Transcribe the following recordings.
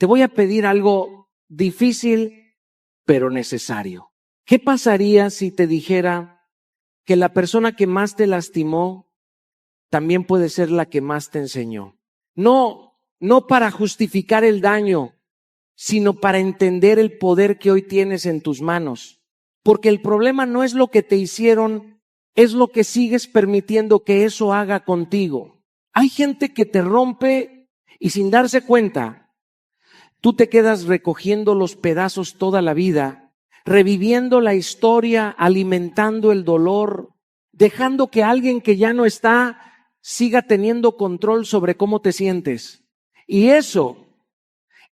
te voy a pedir algo difícil, pero necesario. ¿Qué pasaría si te dijera que la persona que más te lastimó también puede ser la que más te enseñó? No para justificar el daño, sino para entender el poder que hoy tienes en tus manos. Porque el problema no es lo que te hicieron, es lo que sigues permitiendo que eso haga contigo. Hay gente que te rompe y sin darse cuenta, tú te quedas recogiendo los pedazos toda la vida, reviviendo la historia, alimentando el dolor, dejando que alguien que ya no está siga teniendo control sobre cómo te sientes. Y eso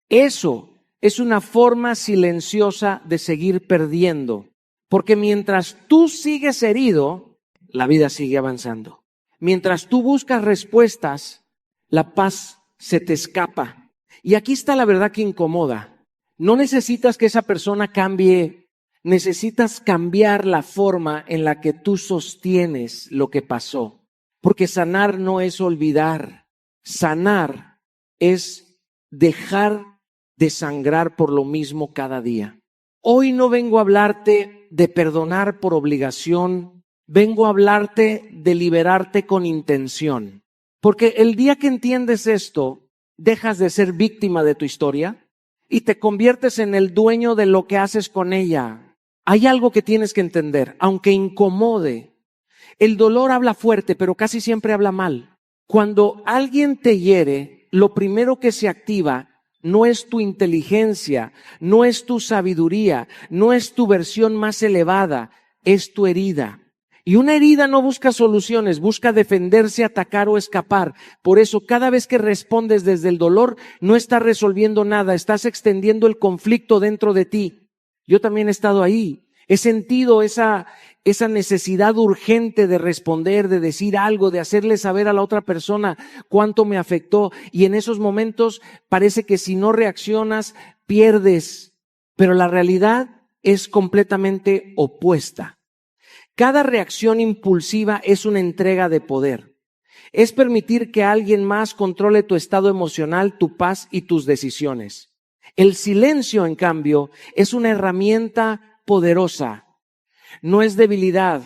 es una forma silenciosa de seguir perdiendo. Porque mientras tú sigues herido, la vida sigue avanzando. Mientras tú buscas respuestas, la paz se te escapa. Y aquí está la verdad que incomoda. No necesitas que esa persona cambie, necesitas cambiar la forma en la que tú sostienes lo que pasó. Porque sanar no es olvidar. Sanar es dejar de sangrar por lo mismo cada día. Hoy no vengo a hablarte de perdonar por obligación, vengo a hablarte de liberarte con intención. Porque el día que entiendes esto, dejas de ser víctima de tu historia y te conviertes en el dueño de lo que haces con ella. Hay algo que tienes que entender, aunque incomode. El dolor habla fuerte, pero casi siempre habla mal. Cuando alguien te hiere, lo primero que se activa no es tu inteligencia, no es tu sabiduría, no es tu versión más elevada, es tu herida. Y una herida no busca soluciones, busca defenderse, atacar o escapar. Por eso cada vez que respondes desde el dolor, no estás resolviendo nada, estás extendiendo el conflicto dentro de ti. Yo también he estado ahí, he sentido esa necesidad urgente de responder, de decir algo, de hacerle saber a la otra persona cuánto me afectó. Y en esos momentos parece que si no reaccionas, pierdes. Pero la realidad es completamente opuesta. Cada reacción impulsiva es una entrega de poder. Es permitir que alguien más controle tu estado emocional, tu paz y tus decisiones. El silencio, en cambio, es una herramienta poderosa. No es debilidad,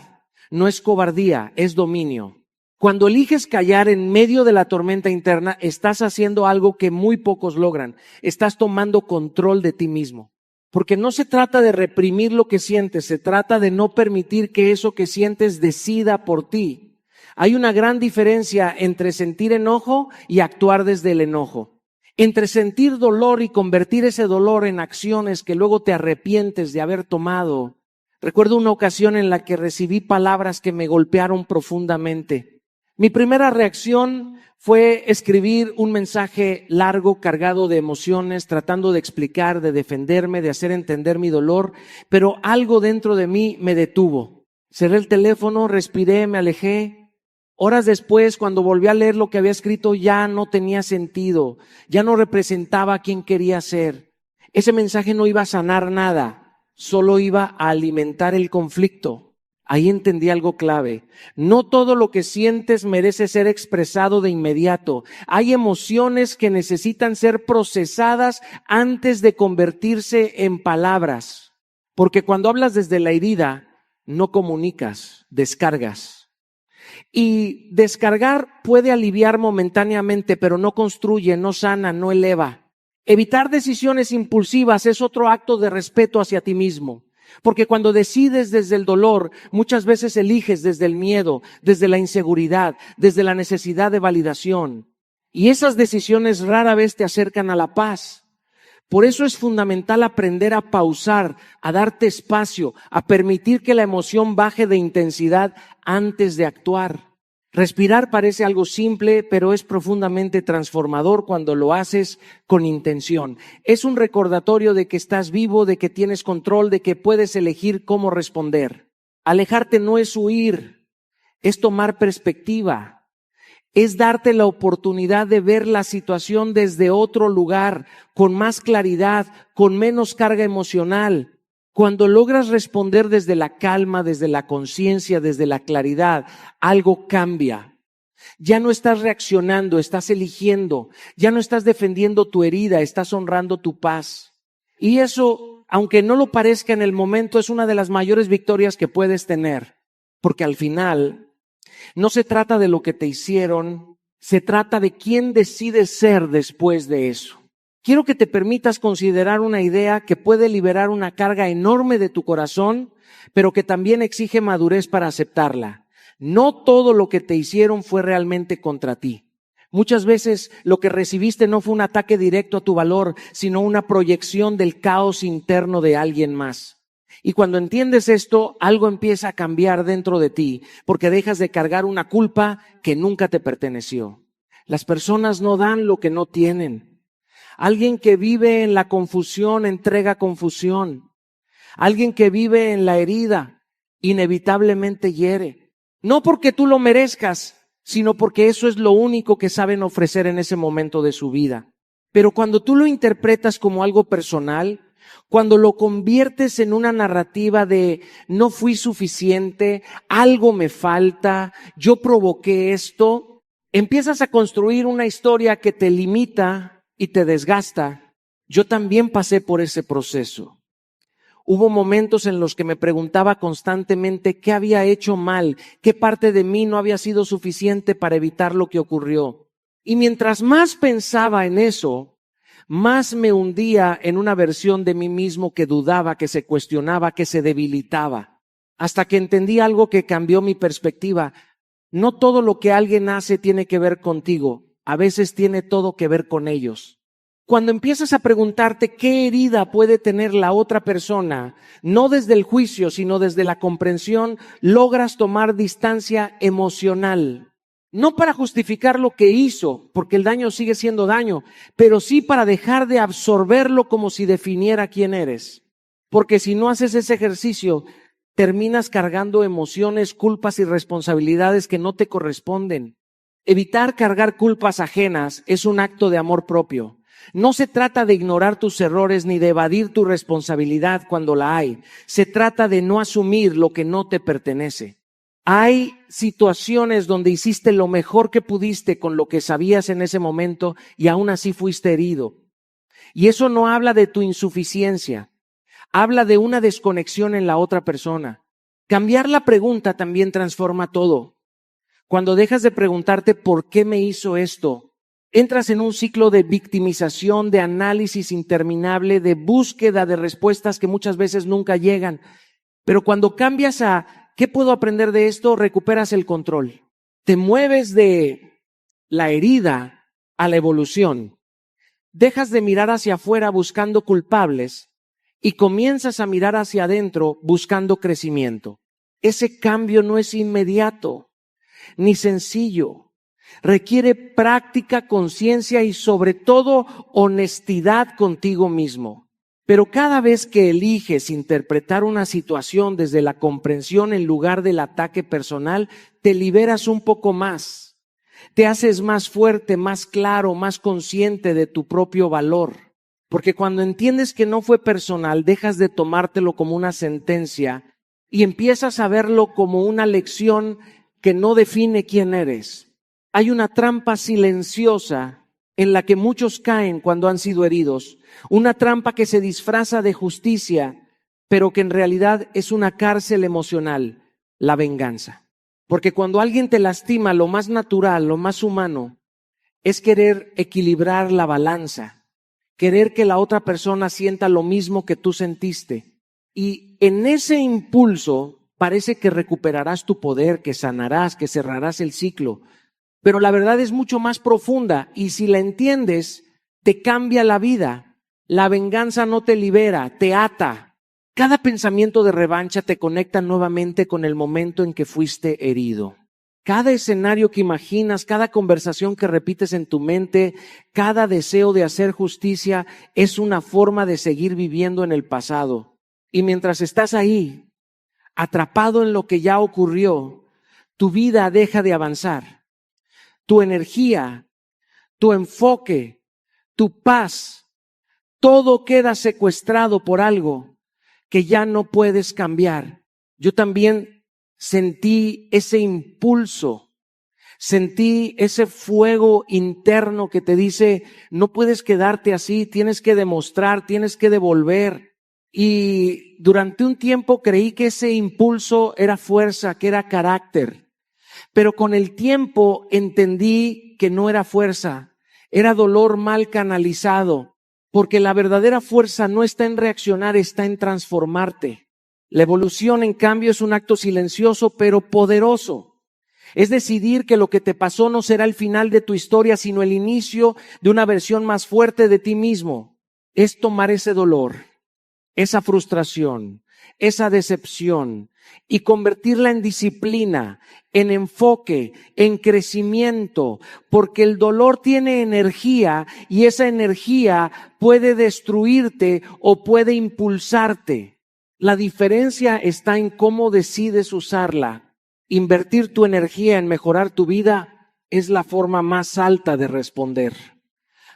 no es cobardía, es dominio. Cuando eliges callar en medio de la tormenta interna, estás haciendo algo que muy pocos logran. Estás tomando control de ti mismo. Porque no se trata de reprimir lo que sientes, se trata de no permitir que eso que sientes decida por ti. Hay una gran diferencia entre sentir enojo y actuar desde el enojo. Entre sentir dolor y convertir ese dolor en acciones que luego te arrepientes de haber tomado. Recuerdo una ocasión en la que recibí palabras que me golpearon profundamente. Mi primera reacción fue escribir un mensaje largo, cargado de emociones, tratando de explicar, de defenderme, de hacer entender mi dolor, pero algo dentro de mí me detuvo. Cerré el teléfono, respiré, me alejé. Horas después, cuando volví a leer lo que había escrito, ya no tenía sentido, ya no representaba a quien quería ser. Ese mensaje no iba a sanar nada, solo iba a alimentar el conflicto. Ahí entendí algo clave. No todo lo que sientes merece ser expresado de inmediato. Hay emociones que necesitan ser procesadas antes de convertirse en palabras. Porque cuando hablas desde la herida, no comunicas, descargas. Y descargar puede aliviar momentáneamente, pero no construye, no sana, no eleva. Evitar decisiones impulsivas es otro acto de respeto hacia ti mismo. Porque cuando decides desde el dolor, muchas veces eliges desde el miedo, desde la inseguridad, desde la necesidad de validación. Y esas decisiones rara vez te acercan a la paz. Por eso es fundamental aprender a pausar, a darte espacio, a permitir que la emoción baje de intensidad antes de actuar. Respirar parece algo simple, pero es profundamente transformador cuando lo haces con intención. Es un recordatorio de que estás vivo, de que tienes control, de que puedes elegir cómo responder. Alejarte no es huir, es tomar perspectiva. Es darte la oportunidad de ver la situación desde otro lugar, con más claridad, con menos carga emocional. Cuando logras responder desde la calma, desde la conciencia, desde la claridad, algo cambia. Ya no estás reaccionando, estás eligiendo. Ya no estás defendiendo tu herida, estás honrando tu paz. Y eso, aunque no lo parezca en el momento, es una de las mayores victorias que puedes tener. Porque al final, no se trata de lo que te hicieron, se trata de quién decides ser después de eso. Quiero que te permitas considerar una idea que puede liberar una carga enorme de tu corazón, pero que también exige madurez para aceptarla. No todo lo que te hicieron fue realmente contra ti. Muchas veces lo que recibiste no fue un ataque directo a tu valor, sino una proyección del caos interno de alguien más. Y cuando entiendes esto, algo empieza a cambiar dentro de ti, porque dejas de cargar una culpa que nunca te perteneció. Las personas no dan lo que no tienen. Alguien que vive en la confusión entrega confusión. Alguien que vive en la herida inevitablemente hiere. No porque tú lo merezcas, sino porque eso es lo único que saben ofrecer en ese momento de su vida. Pero cuando tú lo interpretas como algo personal, cuando lo conviertes en una narrativa de no fui suficiente, algo me falta, yo provoqué esto, empiezas a construir una historia que te limita y te desgasta. Yo también pasé por ese proceso. Hubo momentos en los que me preguntaba constantemente qué había hecho mal, qué parte de mí no había sido suficiente para evitar lo que ocurrió. Y mientras más pensaba en eso, más me hundía en una versión de mí mismo que dudaba, que se cuestionaba, que se debilitaba. Hasta que entendí algo que cambió mi perspectiva. No todo lo que alguien hace tiene que ver contigo. A veces tiene todo que ver con ellos. Cuando empiezas a preguntarte qué herida puede tener la otra persona, no desde el juicio, sino desde la comprensión, logras tomar distancia emocional. No para justificar lo que hizo, porque el daño sigue siendo daño, pero sí para dejar de absorberlo como si definiera quién eres. Porque si no haces ese ejercicio, terminas cargando emociones, culpas y responsabilidades que no te corresponden. Evitar cargar culpas ajenas es un acto de amor propio. No se trata de ignorar tus errores ni de evadir tu responsabilidad cuando la hay. Se trata de no asumir lo que no te pertenece. Hay situaciones donde hiciste lo mejor que pudiste con lo que sabías en ese momento y aún así fuiste herido. Y eso no habla de tu insuficiencia. Habla de una desconexión en la otra persona. Cambiar la pregunta también transforma todo. Cuando dejas de preguntarte ¿por qué me hizo esto?, entras en un ciclo de victimización, de análisis interminable, de búsqueda de respuestas que muchas veces nunca llegan. Pero cuando cambias a ¿qué puedo aprender de esto?, recuperas el control. Te mueves de la herida a la evolución. Dejas de mirar hacia afuera buscando culpables y comienzas a mirar hacia adentro buscando crecimiento. Ese cambio no es inmediato ni sencillo. Requiere práctica, conciencia y sobre todo honestidad contigo mismo. Pero cada vez que eliges interpretar una situación desde la comprensión en lugar del ataque personal, te liberas un poco más. Te haces más fuerte, más claro, más consciente de tu propio valor. Porque cuando entiendes que no fue personal, dejas de tomártelo como una sentencia y empiezas a verlo como una lección que no define quién eres. Hay una trampa silenciosa en la que muchos caen cuando han sido heridos. Una trampa que se disfraza de justicia, pero que en realidad es una cárcel emocional, la venganza. Porque cuando alguien te lastima, lo más natural, lo más humano, es querer equilibrar la balanza, querer que la otra persona sienta lo mismo que tú sentiste. Y en ese impulso parece que recuperarás tu poder, que sanarás, que cerrarás el ciclo. Pero la verdad es mucho más profunda y si la entiendes, te cambia la vida. La venganza no te libera, te ata. Cada pensamiento de revancha te conecta nuevamente con el momento en que fuiste herido. Cada escenario que imaginas, cada conversación que repites en tu mente, cada deseo de hacer justicia es una forma de seguir viviendo en el pasado. Y mientras estás ahí, atrapado en lo que ya ocurrió, tu vida deja de avanzar. Tu energía, tu enfoque, tu paz, todo queda secuestrado por algo que ya no puedes cambiar. Yo también sentí ese impulso Sentí ese fuego interno que te dice, no puedes quedarte así, tienes que demostrar, tienes que devolver. Y durante un tiempo creí que ese impulso era fuerza, que era carácter. Pero con el tiempo entendí que no era fuerza, era dolor mal canalizado, porque la verdadera fuerza no está en reaccionar, está en transformarte. La evolución, en cambio, es un acto silencioso pero poderoso. Es decidir que lo que te pasó no será el final de tu historia, sino el inicio de una versión más fuerte de ti mismo. Es tomar ese dolor, esa frustración, esa decepción y convertirla en disciplina, en enfoque, en crecimiento, porque el dolor tiene energía y esa energía puede destruirte o puede impulsarte. La diferencia está en cómo decides usarla. Invertir tu energía en mejorar tu vida es la forma más alta de responder.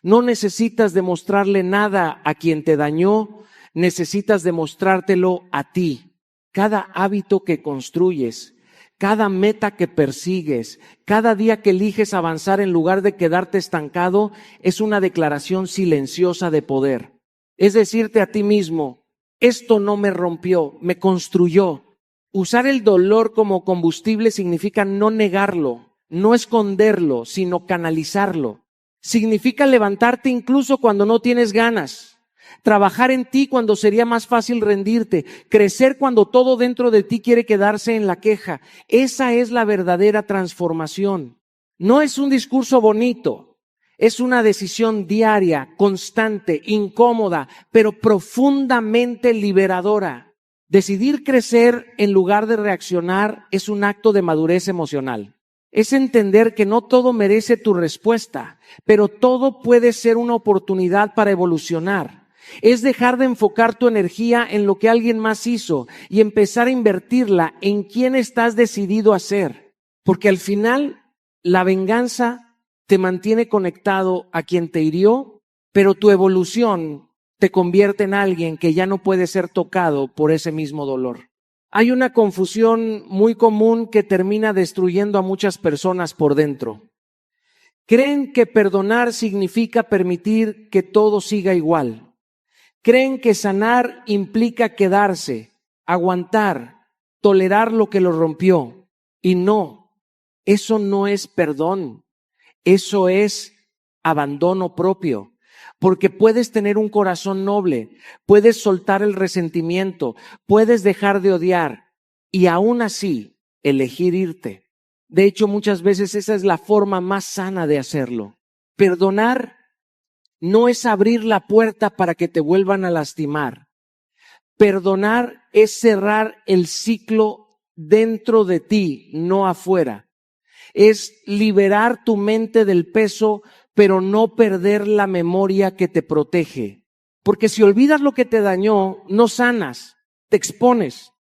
No necesitas demostrarle nada a quien te dañó, necesitas demostrártelo a ti. Cada hábito que construyes, cada meta que persigues, cada día que eliges avanzar en lugar de quedarte estancado, es una declaración silenciosa de poder. Es decirte a ti mismo, esto no me rompió, me construyó. Usar el dolor como combustible significa no negarlo, no esconderlo, sino canalizarlo. Significa levantarte incluso cuando no tienes ganas, trabajar en ti cuando sería más fácil rendirte, crecer cuando todo dentro de ti quiere quedarse en la queja. Esa es la verdadera transformación. No es un discurso bonito, es una decisión diaria, constante, incómoda, pero profundamente liberadora. Decidir crecer en lugar de reaccionar es un acto de madurez emocional. Es entender que no todo merece tu respuesta, pero todo puede ser una oportunidad para evolucionar. Es dejar de enfocar tu energía en lo que alguien más hizo y empezar a invertirla en quién estás decidido a ser. Porque al final, la venganza te mantiene conectado a quien te hirió, pero tu evolución te convierte en alguien que ya no puede ser tocado por ese mismo dolor. Hay una confusión muy común que termina destruyendo a muchas personas por dentro. Creen que perdonar significa permitir que todo siga igual. Creen que sanar implica quedarse, aguantar, tolerar lo que lo rompió. Y no, eso no es perdón, eso es abandono propio. Porque puedes tener un corazón noble, puedes soltar el resentimiento, puedes dejar de odiar y aún así elegir irte. De hecho, muchas veces esa es la forma más sana de hacerlo. Perdonar no es abrir la puerta para que te vuelvan a lastimar. Perdonar es cerrar el ciclo dentro de ti, no afuera. Es liberar tu mente del peso, pero no perder la memoria que te protege. Porque si olvidas lo que te dañó, no sanas, te expones.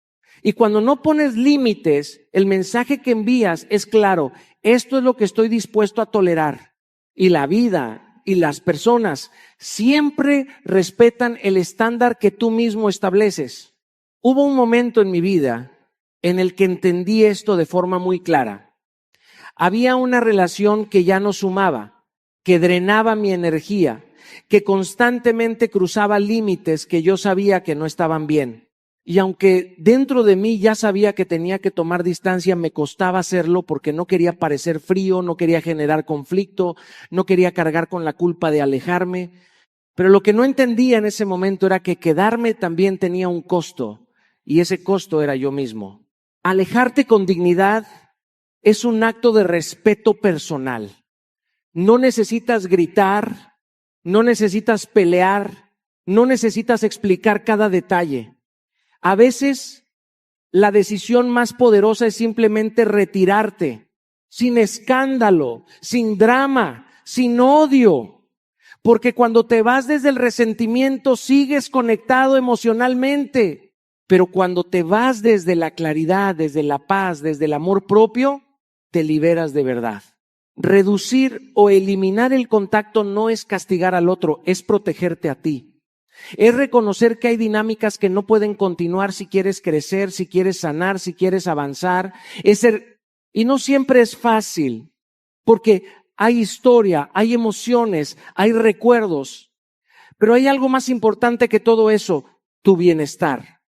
Y cuando no pones límites, el mensaje que envías es claro, esto es lo que estoy dispuesto a tolerar. Y la vida y las personas siempre respetan el estándar que tú mismo estableces. Hubo un momento en mi vida en el que entendí esto de forma muy clara. Había una relación que ya no sumaba, que drenaba mi energía, que constantemente cruzaba límites que yo sabía que no estaban bien. Y aunque dentro de mí ya sabía que tenía que tomar distancia, me costaba hacerlo porque no quería parecer frío, no quería generar conflicto, no quería cargar con la culpa de alejarme. Pero lo que no entendía en ese momento era que quedarme también tenía un costo, y ese costo era yo mismo. Alejarte con dignidad es un acto de respeto personal. No necesitas gritar, no necesitas pelear, no necesitas explicar cada detalle. A veces la decisión más poderosa es simplemente retirarte, sin escándalo, sin drama, sin odio. Porque cuando te vas desde el resentimiento sigues conectado emocionalmente. Pero cuando te vas desde la claridad, desde la paz, desde el amor propio, te liberas de verdad. Reducir o eliminar el contacto no es castigar al otro, es protegerte a ti. Es reconocer que hay dinámicas que no pueden continuar si quieres crecer, si quieres sanar, si quieres avanzar. Y no siempre es fácil, porque hay historia, hay emociones, hay recuerdos. Pero hay algo más importante que todo eso, tu bienestar.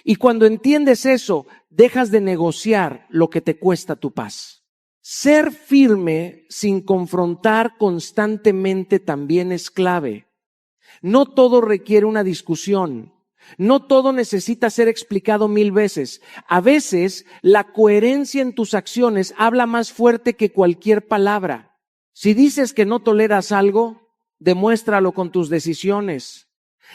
Y cuando entiendes eso, dejas de negociar lo que te cuesta tu paz. Ser firme sin confrontar constantemente también es clave. No todo requiere una discusión. No todo necesita ser explicado 1000 veces. A veces, la coherencia en tus acciones habla más fuerte que cualquier palabra. Si dices que no toleras algo, demuéstralo con tus decisiones.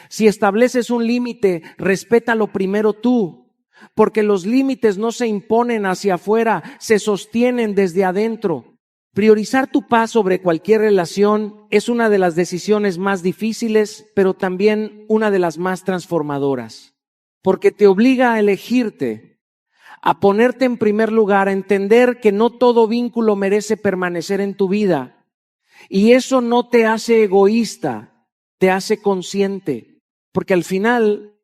Si estableces un límite, respétalo primero tú, porque los límites no se imponen hacia afuera, se sostienen desde adentro. Priorizar tu paz sobre cualquier relación es una de las decisiones más difíciles, pero también una de las más transformadoras, porque te obliga a elegirte, a ponerte en primer lugar, a entender que no todo vínculo merece permanecer en tu vida. Y eso no te hace egoísta, te hace consciente, porque al final,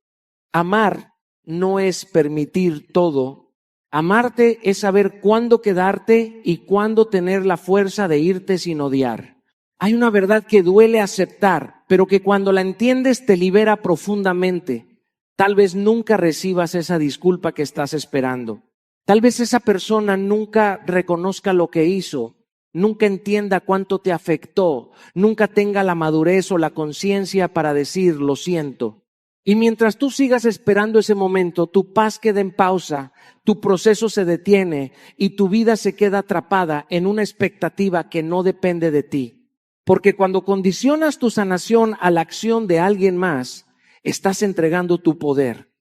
amar no es permitir todo. Amarte es saber cuándo quedarte y cuándo tener la fuerza de irte sin odiar. Hay una verdad que duele aceptar, pero que cuando la entiendes te libera profundamente. Tal vez nunca recibas esa disculpa que estás esperando. Tal vez esa persona nunca reconozca lo que hizo, nunca entienda cuánto te afectó, nunca tenga la madurez o la conciencia para decir lo siento. Y mientras tú sigas esperando ese momento, tu paz queda en pausa, tu proceso se detiene y tu vida se queda atrapada en una expectativa que no depende de ti. Porque cuando condicionas tu sanación a la acción de alguien más, estás entregando tu poder.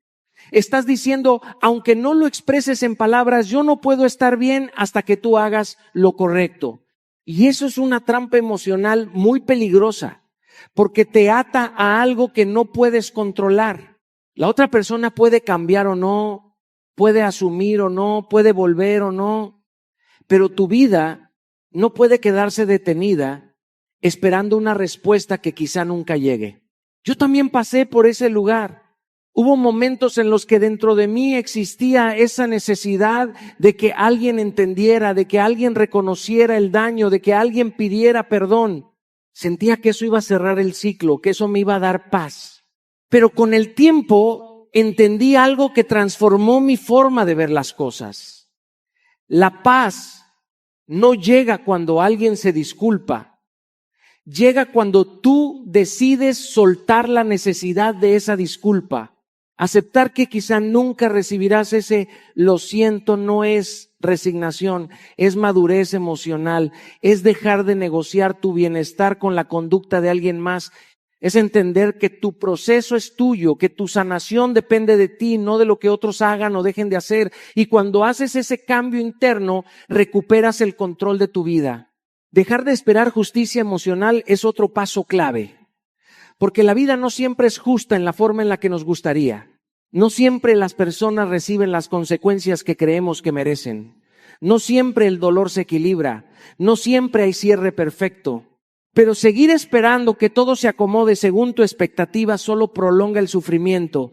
Estás diciendo, aunque no lo expreses en palabras, yo no puedo estar bien hasta que tú hagas lo correcto. Y eso es una trampa emocional muy peligrosa, porque te ata a algo que no puedes controlar. La otra persona puede cambiar o no, puede asumir o no, puede volver o no, pero tu vida no puede quedarse detenida esperando una respuesta que quizá nunca llegue. Yo también pasé por ese lugar. Hubo momentos en los que dentro de mí existía esa necesidad de que alguien entendiera, de que alguien reconociera el daño, de que alguien pidiera perdón. Sentía que eso iba a cerrar el ciclo, que eso me iba a dar paz. Pero con el tiempo entendí algo que transformó mi forma de ver las cosas. La paz no llega cuando alguien se disculpa. Llega cuando tú decides soltar la necesidad de esa disculpa. Aceptar que quizá nunca recibirás ese lo siento no es resignación, es madurez emocional, es dejar de negociar tu bienestar con la conducta de alguien más, es entender que tu proceso es tuyo, que tu sanación depende de ti, no de lo que otros hagan o dejen de hacer. Y cuando haces ese cambio interno, recuperas el control de tu vida. Dejar de esperar justicia emocional es otro paso clave. Porque la vida no siempre es justa en la forma en la que nos gustaría. No siempre las personas reciben las consecuencias que creemos que merecen. No siempre el dolor se equilibra. No siempre hay cierre perfecto. Pero seguir esperando que todo se acomode según tu expectativa solo prolonga el sufrimiento.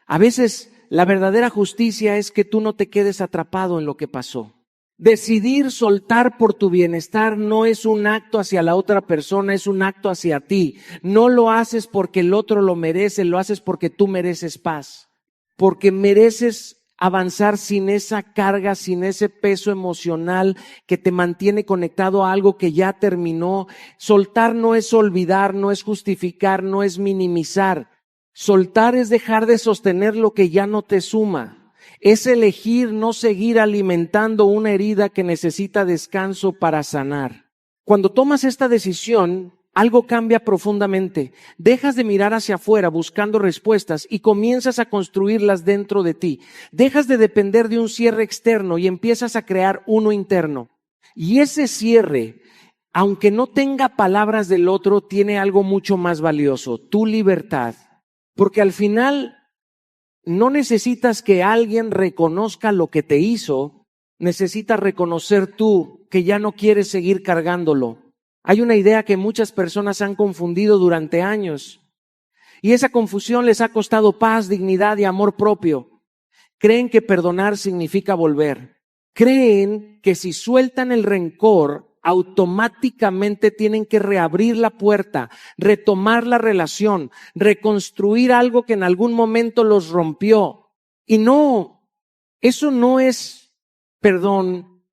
A veces la verdadera justicia es que tú no te quedes atrapado en lo que pasó. Decidir soltar por tu bienestar no es un acto hacia la otra persona, es un acto hacia ti. No lo haces porque el otro lo merece, lo haces porque tú mereces paz. Porque mereces avanzar sin esa carga, sin ese peso emocional que te mantiene conectado a algo que ya terminó. Soltar no es olvidar, no es justificar, no es minimizar. Soltar es dejar de sostener lo que ya no te suma. Es elegir no seguir alimentando una herida que necesita descanso para sanar. Cuando tomas esta decisión, algo cambia profundamente. Dejas de mirar hacia afuera buscando respuestas y comienzas a construirlas dentro de ti. Dejas de depender de un cierre externo y empiezas a crear uno interno. Y ese cierre, aunque no tenga palabras del otro, tiene algo mucho más valioso, tu libertad. Porque al final no necesitas que alguien reconozca lo que te hizo, necesitas reconocer tú que ya no quieres seguir cargándolo. Hay una idea que muchas personas han confundido durante años y esa confusión les ha costado paz, dignidad y amor propio. Creen que perdonar significa volver. Creen que si sueltan el rencor, automáticamente tienen que reabrir la puerta, retomar la relación, reconstruir algo que en algún momento los rompió. Y no, eso no es perdón,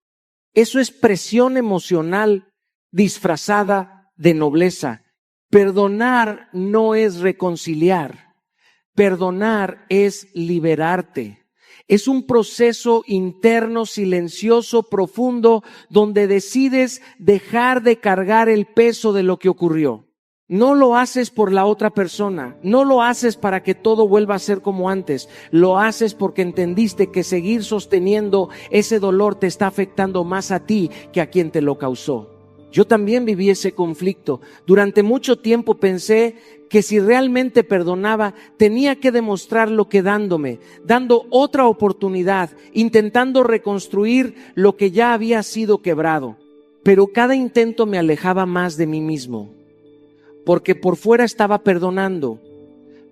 eso es presión emocional disfrazada de nobleza. Perdonar no es reconciliar. Perdonar es liberarte. Es un proceso interno, silencioso, profundo, donde decides dejar de cargar el peso de lo que ocurrió. No lo haces por la otra persona, no lo haces para que todo vuelva a ser como antes, lo haces porque entendiste que seguir sosteniendo ese dolor te está afectando más a ti que a quien te lo causó. Yo también viví ese conflicto. Durante mucho tiempo pensé que si realmente perdonaba, tenía que demostrarlo quedándome, dando otra oportunidad, intentando reconstruir lo que ya había sido quebrado. Pero cada intento me alejaba más de mí mismo, porque por fuera estaba perdonando,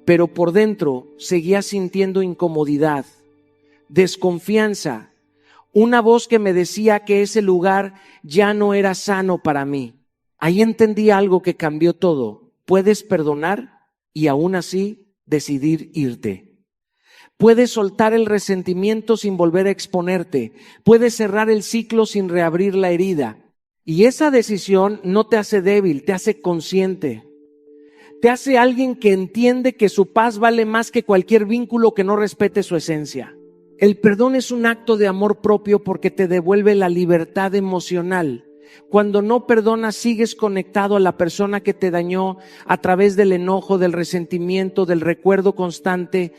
pero por dentro seguía sintiendo incomodidad, desconfianza, una voz que me decía que ese lugar ya no era sano para mí. Ahí entendí algo que cambió todo. Puedes perdonar y aún así decidir irte. Puedes soltar el resentimiento sin volver a exponerte. Puedes cerrar el ciclo sin reabrir la herida. Y esa decisión no te hace débil, te hace consciente. Te hace alguien que entiende que su paz vale más que cualquier vínculo que no respete su esencia. El perdón es un acto de amor propio porque te devuelve la libertad emocional. Cuando no perdonas, sigues conectado a la persona que te dañó a través del enojo, del resentimiento, del recuerdo constante.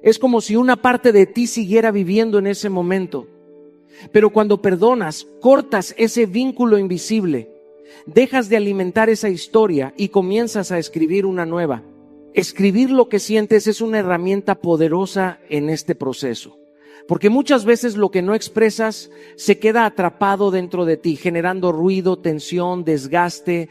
Es como si una parte de ti siguiera viviendo en ese momento. Pero cuando perdonas, cortas ese vínculo invisible. Dejas de alimentar esa historia y comienzas a escribir una nueva. Escribir lo que sientes es una herramienta poderosa en este proceso. Porque muchas veces lo que no expresas se queda atrapado dentro de ti, generando ruido, tensión, desgaste.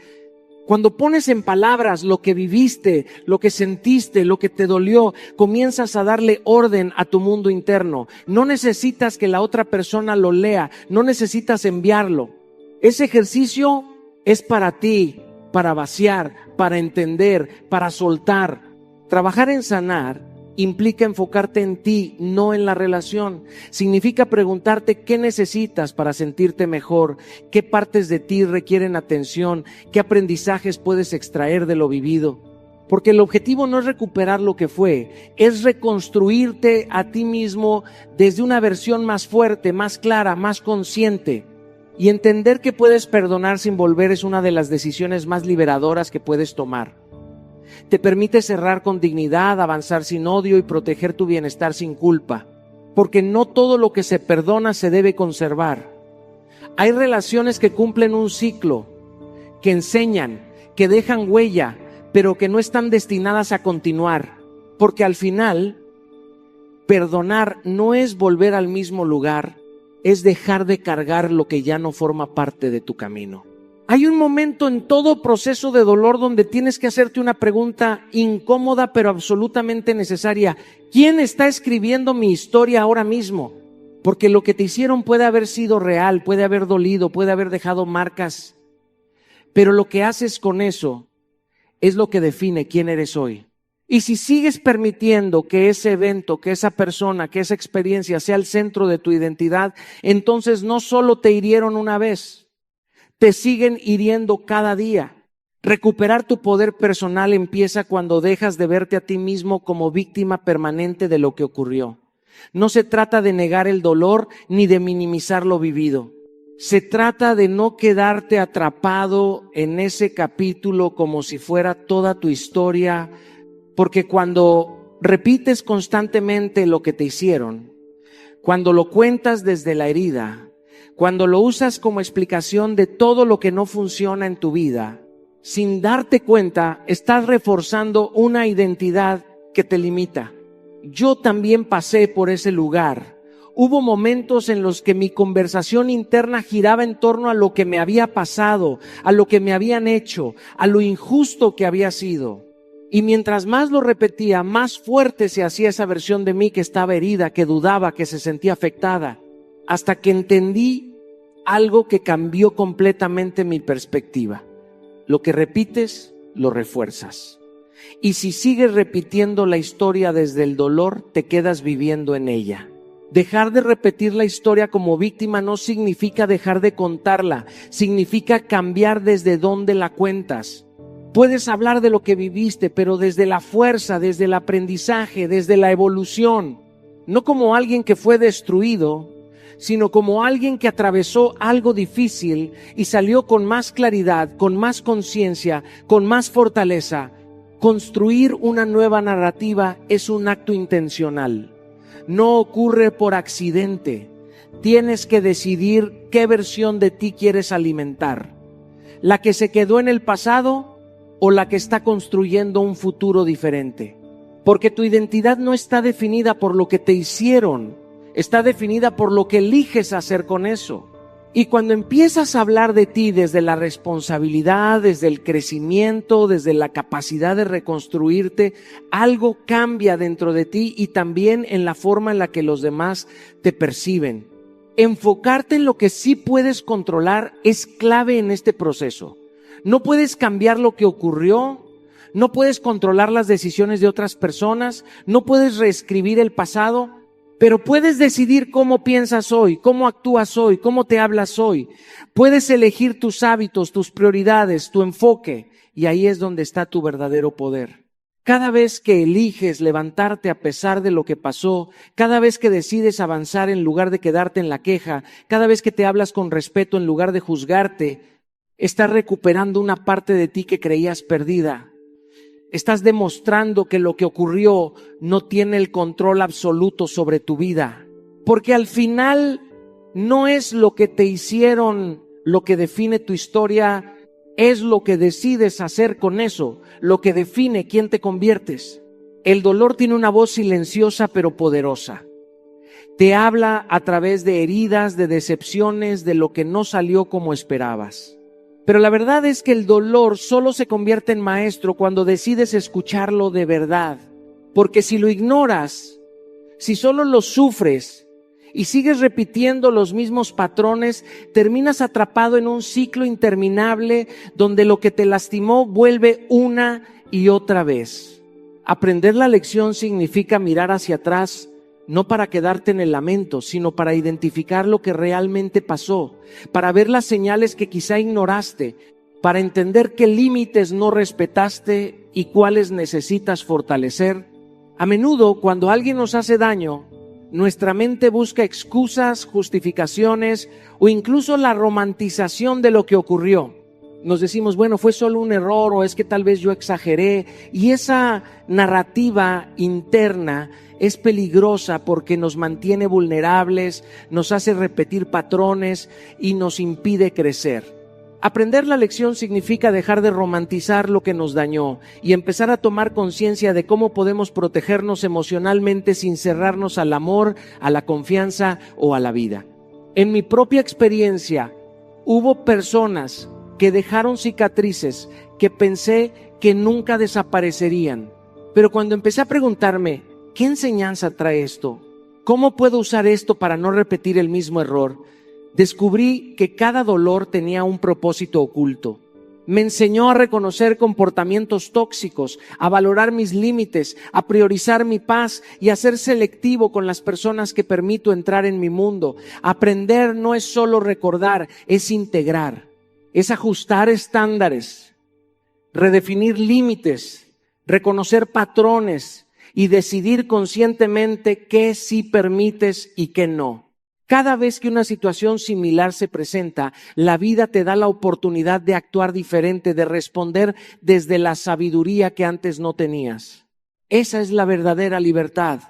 Cuando pones en palabras lo que viviste, lo que sentiste, lo que te dolió, comienzas a darle orden a tu mundo interno. No necesitas que la otra persona lo lea, no necesitas enviarlo. Ese ejercicio es para ti, para vaciar, para entender, para soltar. Trabajar en sanar implica enfocarte en ti, no en la relación. Significa preguntarte qué necesitas para sentirte mejor, qué partes de ti requieren atención, qué aprendizajes puedes extraer de lo vivido. Porque el objetivo no es recuperar lo que fue, es reconstruirte a ti mismo desde una versión más fuerte, más clara, más consciente. Y entender que puedes perdonar sin volver es una de las decisiones más liberadoras que puedes tomar. Te permite cerrar con dignidad, avanzar sin odio y proteger tu bienestar sin culpa. Porque no todo lo que se perdona se debe conservar. Hay relaciones que cumplen un ciclo, que enseñan, que dejan huella, pero que no están destinadas a continuar. Porque al final, perdonar no es volver al mismo lugar, es dejar de cargar lo que ya no forma parte de tu camino. Hay un momento en todo proceso de dolor donde tienes que hacerte una pregunta incómoda pero absolutamente necesaria. ¿Quién está escribiendo mi historia ahora mismo? Porque lo que te hicieron puede haber sido real, puede haber dolido, puede haber dejado marcas. Pero lo que haces con eso es lo que define quién eres hoy. Y si sigues permitiendo que ese evento, que esa persona, que esa experiencia sea el centro de tu identidad, entonces no solo te hirieron una vez, te siguen hiriendo cada día. Recuperar tu poder personal empieza cuando dejas de verte a ti mismo como víctima permanente de lo que ocurrió. No se trata de negar el dolor ni de minimizar lo vivido. Se trata de no quedarte atrapado en ese capítulo como si fuera toda tu historia, porque cuando repites constantemente lo que te hicieron, cuando lo cuentas desde la herida, cuando lo usas como explicación de todo lo que no funciona en tu vida, sin darte cuenta, estás reforzando una identidad que te limita. Yo también pasé por ese lugar. Hubo momentos en los que mi conversación interna giraba en torno a lo que me había pasado, a lo que me habían hecho, a lo injusto que había sido. Y mientras más lo repetía, más fuerte se hacía esa versión de mí que estaba herida, que dudaba, que se sentía afectada. Hasta que entendí algo que cambió completamente mi perspectiva. Lo que repites, lo refuerzas. Y si sigues repitiendo la historia desde el dolor, te quedas viviendo en ella. Dejar de repetir la historia como víctima no significa dejar de contarla, significa cambiar desde donde la cuentas. Puedes hablar de lo que viviste, pero desde la fuerza, desde el aprendizaje, desde la evolución. No como alguien que fue destruido, sino como alguien que atravesó algo difícil y salió con más claridad, con más conciencia, con más fortaleza. Construir una nueva narrativa es un acto intencional. No ocurre por accidente. Tienes que decidir qué versión de ti quieres alimentar. ¿La que se quedó en el pasado o la que está construyendo un futuro diferente? Porque tu identidad no está definida por lo que te hicieron, está definida por lo que eliges hacer con eso. Y cuando empiezas a hablar de ti desde la responsabilidad, desde el crecimiento, desde la capacidad de reconstruirte, algo cambia dentro de ti y también en la forma en la que los demás te perciben. Enfocarte en lo que sí puedes controlar es clave en este proceso. No puedes cambiar lo que ocurrió, no puedes controlar las decisiones de otras personas, no puedes reescribir el pasado, pero puedes decidir cómo piensas hoy, cómo actúas hoy, cómo te hablas hoy. Puedes elegir tus hábitos, tus prioridades, tu enfoque, y ahí es donde está tu verdadero poder. Cada vez que eliges levantarte a pesar de lo que pasó, cada vez que decides avanzar en lugar de quedarte en la queja, cada vez que te hablas con respeto en lugar de juzgarte, estás recuperando una parte de ti que creías perdida. Estás demostrando que lo que ocurrió no tiene el control absoluto sobre tu vida. Porque al final no es lo que te hicieron lo que define tu historia, es lo que decides hacer con eso, lo que define quién te conviertes. El dolor tiene una voz silenciosa pero poderosa. Te habla a través de heridas, de decepciones, de lo que no salió como esperabas. Pero la verdad es que el dolor solo se convierte en maestro cuando decides escucharlo de verdad. Porque si lo ignoras, si solo lo sufres y sigues repitiendo los mismos patrones, terminas atrapado en un ciclo interminable donde lo que te lastimó vuelve una y otra vez. Aprender la lección significa mirar hacia atrás, no para quedarte en el lamento, sino para identificar lo que realmente pasó, para ver las señales que quizá ignoraste, para entender qué límites no respetaste y cuáles necesitas fortalecer. A menudo, cuando alguien nos hace daño, nuestra mente busca excusas, justificaciones o incluso la romantización de lo que ocurrió. Nos decimos, bueno, fue solo un error o es que tal vez yo exageré. Y esa narrativa interna es peligrosa porque nos mantiene vulnerables, nos hace repetir patrones y nos impide crecer. Aprender la lección significa dejar de romantizar lo que nos dañó y empezar a tomar conciencia de cómo podemos protegernos emocionalmente sin cerrarnos al amor, a la confianza o a la vida. En mi propia experiencia, hubo personas que dejaron cicatrices que pensé que nunca desaparecerían. Pero cuando empecé a preguntarme, ¿qué enseñanza trae esto? ¿Cómo puedo usar esto para no repetir el mismo error? Descubrí que cada dolor tenía un propósito oculto. Me enseñó a reconocer comportamientos tóxicos, a valorar mis límites, a priorizar mi paz y a ser selectivo con las personas que permito entrar en mi mundo. Aprender no es solo recordar, es integrar, es ajustar estándares, redefinir límites, reconocer patrones y decidir conscientemente qué sí permites y qué no. Cada vez que una situación similar se presenta, la vida te da la oportunidad de actuar diferente, de responder desde la sabiduría que antes no tenías. Esa es la verdadera libertad.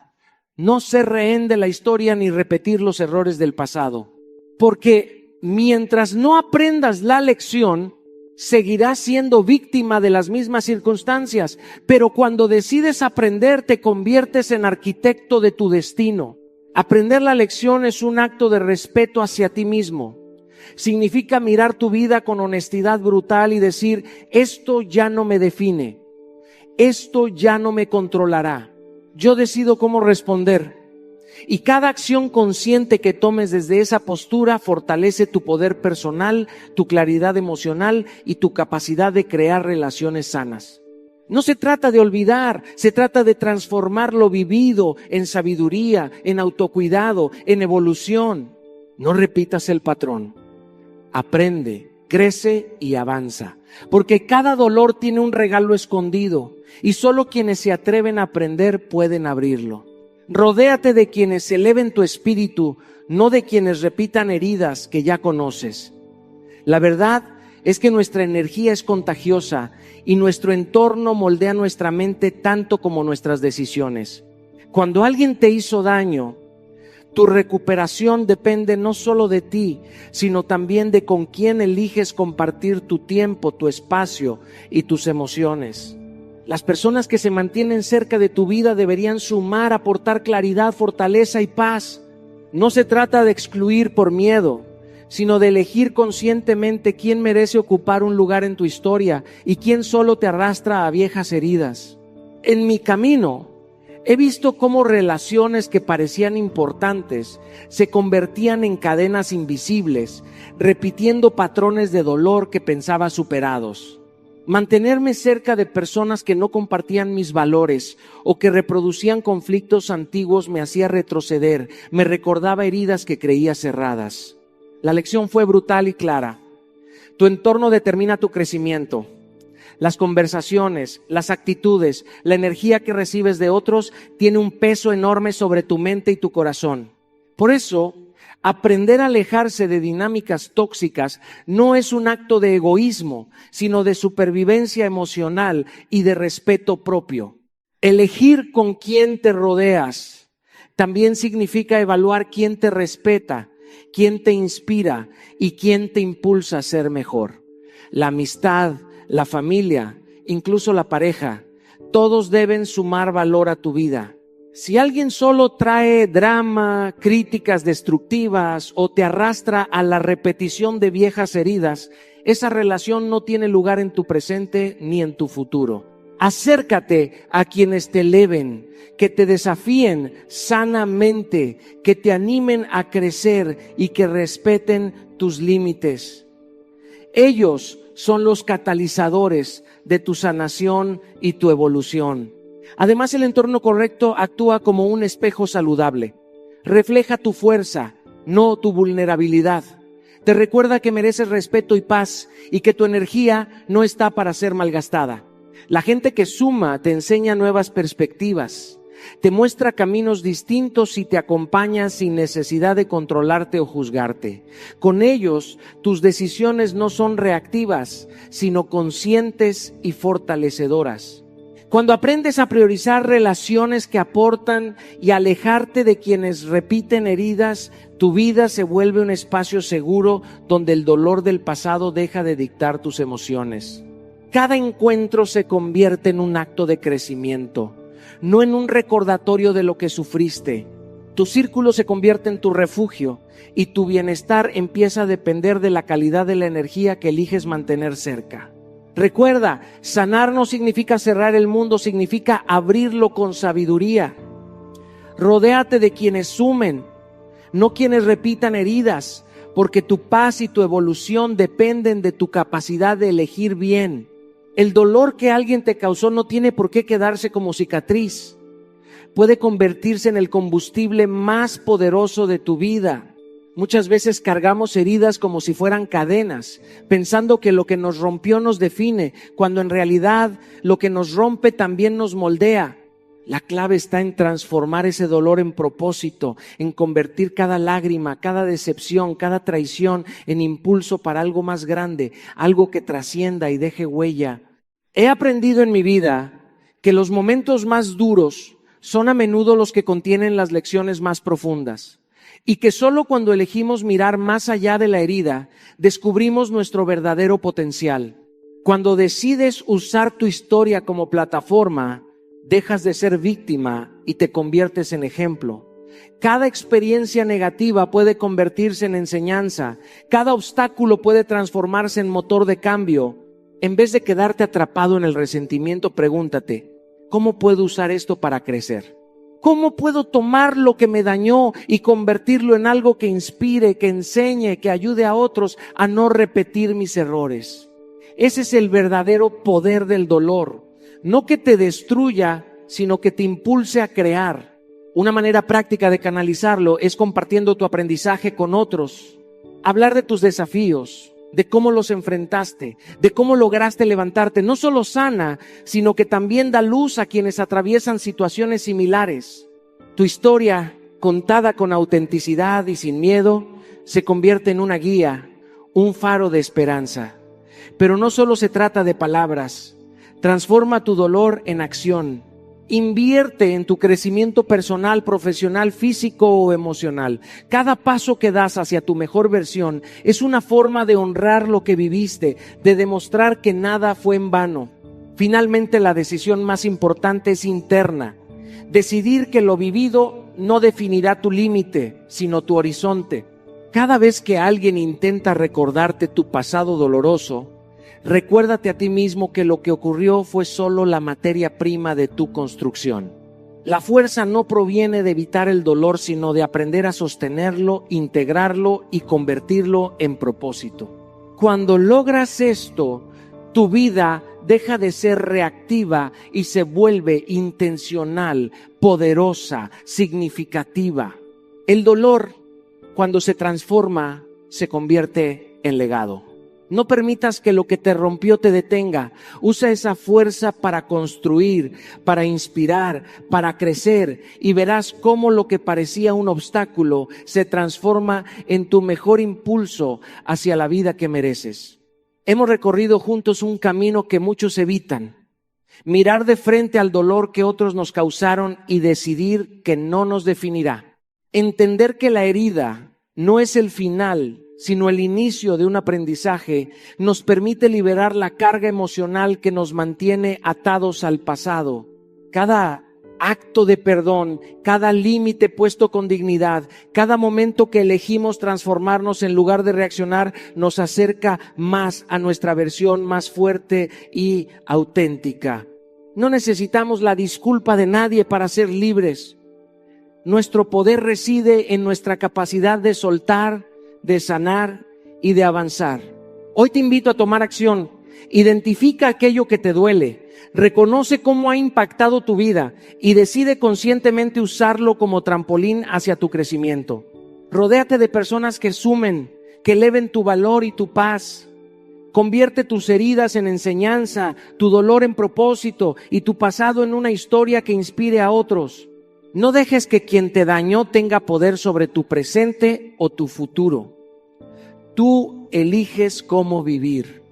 No ser rehén de la historia ni repetir los errores del pasado. Porque mientras no aprendas la lección, seguirás siendo víctima de las mismas circunstancias. Pero cuando decides aprender, te conviertes en arquitecto de tu destino. Aprender la lección es un acto de respeto hacia ti mismo. Significa mirar tu vida con honestidad brutal y decir, esto ya no me define, esto ya no me controlará. Yo decido cómo responder. Y cada acción consciente que tomes desde esa postura fortalece tu poder personal, tu claridad emocional y tu capacidad de crear relaciones sanas. No se trata de olvidar, se trata de transformar lo vivido en sabiduría, en autocuidado, en evolución. No repitas el patrón. Aprende, crece y avanza. Porque cada dolor tiene un regalo escondido y solo quienes se atreven a aprender pueden abrirlo. Rodéate de quienes eleven tu espíritu, no de quienes repitan heridas que ya conoces. La verdad es que nuestra energía es contagiosa y nuestro entorno moldea nuestra mente tanto como nuestras decisiones. Cuando alguien te hizo daño, tu recuperación depende no solo de ti, sino también de con quién eliges compartir tu tiempo, tu espacio y tus emociones. Las personas que se mantienen cerca de tu vida deberían sumar, aportar claridad, fortaleza y paz. No se trata de excluir por miedo, sino de elegir conscientemente quién merece ocupar un lugar en tu historia y quién solo te arrastra a viejas heridas. En mi camino, he visto cómo relaciones que parecían importantes se convertían en cadenas invisibles, repitiendo patrones de dolor que pensaba superados. Mantenerme cerca de personas que no compartían mis valores o que reproducían conflictos antiguos me hacía retroceder, me recordaba heridas que creía cerradas. La lección fue brutal y clara. Tu entorno determina tu crecimiento. Las conversaciones, las actitudes, la energía que recibes de otros tiene un peso enorme sobre tu mente y tu corazón. Por eso, aprender a alejarse de dinámicas tóxicas no es un acto de egoísmo, sino de supervivencia emocional y de respeto propio. Elegir con quién te rodeas también significa evaluar quién te respeta, quién te inspira y quién te impulsa a ser mejor. La amistad, la familia, incluso la pareja, todos deben sumar valor a tu vida. Si alguien solo trae drama, críticas destructivas o te arrastra a la repetición de viejas heridas, esa relación no tiene lugar en tu presente ni en tu futuro. Acércate a quienes te eleven, que te desafíen sanamente, que te animen a crecer y que respeten tus límites. Ellos son los catalizadores de tu sanación y tu evolución. Además, el entorno correcto actúa como un espejo saludable. Refleja tu fuerza, no tu vulnerabilidad. Te recuerda que mereces respeto y paz y que tu energía no está para ser malgastada. La gente que suma te enseña nuevas perspectivas, te muestra caminos distintos y te acompaña sin necesidad de controlarte o juzgarte. Con ellos, tus decisiones no son reactivas, sino conscientes y fortalecedoras. Cuando aprendes a priorizar relaciones que aportan y alejarte de quienes repiten heridas, tu vida se vuelve un espacio seguro donde el dolor del pasado deja de dictar tus emociones. Cada encuentro se convierte en un acto de crecimiento, no en un recordatorio de lo que sufriste. Tu círculo se convierte en tu refugio y tu bienestar empieza a depender de la calidad de la energía que eliges mantener cerca. Recuerda, sanar no significa cerrar el mundo, significa abrirlo con sabiduría. Rodéate de quienes sumen, no quienes repitan heridas, porque tu paz y tu evolución dependen de tu capacidad de elegir bien. El dolor que alguien te causó no tiene por qué quedarse como cicatriz. Puede convertirse en el combustible más poderoso de tu vida. Muchas veces cargamos heridas como si fueran cadenas, pensando que lo que nos rompió nos define, cuando en realidad lo que nos rompe también nos moldea. La clave está en transformar ese dolor en propósito, en convertir cada lágrima, cada decepción, cada traición en impulso para algo más grande, algo que trascienda y deje huella. He aprendido en mi vida que los momentos más duros son a menudo los que contienen las lecciones más profundas. Y que solo cuando elegimos mirar más allá de la herida, descubrimos nuestro verdadero potencial. Cuando decides usar tu historia como plataforma, dejas de ser víctima y te conviertes en ejemplo. Cada experiencia negativa puede convertirse en enseñanza. Cada obstáculo puede transformarse en motor de cambio. En vez de quedarte atrapado en el resentimiento, pregúntate, ¿cómo puedo usar esto para crecer? ¿Cómo puedo tomar lo que me dañó y convertirlo en algo que inspire, que enseñe, que ayude a otros a no repetir mis errores? Ese es el verdadero poder del dolor. No que te destruya, sino que te impulse a crear. Una manera práctica de canalizarlo es compartiendo tu aprendizaje con otros. Hablar de tus desafíos, de cómo los enfrentaste, de cómo lograste levantarte. No solo sana, sino que también da luz a quienes atraviesan situaciones similares. Tu historia, contada con autenticidad y sin miedo, se convierte en una guía, un faro de esperanza. Pero no solo se trata de palabras. Transforma tu dolor en acción. Invierte en tu crecimiento personal, profesional, físico o emocional. Cada paso que das hacia tu mejor versión es una forma de honrar lo que viviste, de demostrar que nada fue en vano. Finalmente, la decisión más importante es interna. Decidir que lo vivido no definirá tu límite, sino tu horizonte. Cada vez que alguien intenta recordarte tu pasado doloroso, recuérdate a ti mismo que lo que ocurrió fue solo la materia prima de tu construcción. La fuerza no proviene de evitar el dolor, sino de aprender a sostenerlo, integrarlo y convertirlo en propósito. Cuando logras esto, tu vida deja de ser reactiva y se vuelve intencional, poderosa, significativa. El dolor, cuando se transforma, se convierte en legado. No permitas que lo que te rompió te detenga. Usa esa fuerza para construir, para inspirar, para crecer, y verás cómo lo que parecía un obstáculo se transforma en tu mejor impulso hacia la vida que mereces. Hemos recorrido juntos un camino que muchos evitan. Mirar de frente al dolor que otros nos causaron y decidir que no nos definirá. Entender que la herida no es el final, sino el inicio de un aprendizaje, nos permite liberar la carga emocional que nos mantiene atados al pasado. Cada acto de perdón, cada límite puesto con dignidad, cada momento que elegimos transformarnos en lugar de reaccionar, nos acerca más a nuestra versión más fuerte y auténtica. No necesitamos la disculpa de nadie para ser libres. Nuestro poder reside en nuestra capacidad de soltar, de sanar y de avanzar. Hoy te invito a tomar acción. Identifica aquello que te duele, reconoce cómo ha impactado tu vida y decide conscientemente usarlo como trampolín hacia tu crecimiento. Rodéate de personas que sumen, que eleven tu valor y tu paz. Convierte tus heridas en enseñanza, tu dolor en propósito y tu pasado en una historia que inspire a otros. No dejes que quien te dañó tenga poder sobre tu presente o tu futuro. Tú eliges cómo vivir.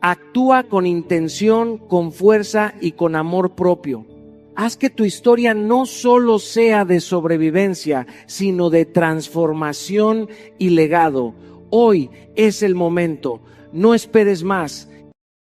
Actúa con intención, con fuerza y con amor propio. Haz que tu historia no solo sea de sobrevivencia, sino de transformación y legado. Hoy es el momento. No esperes más.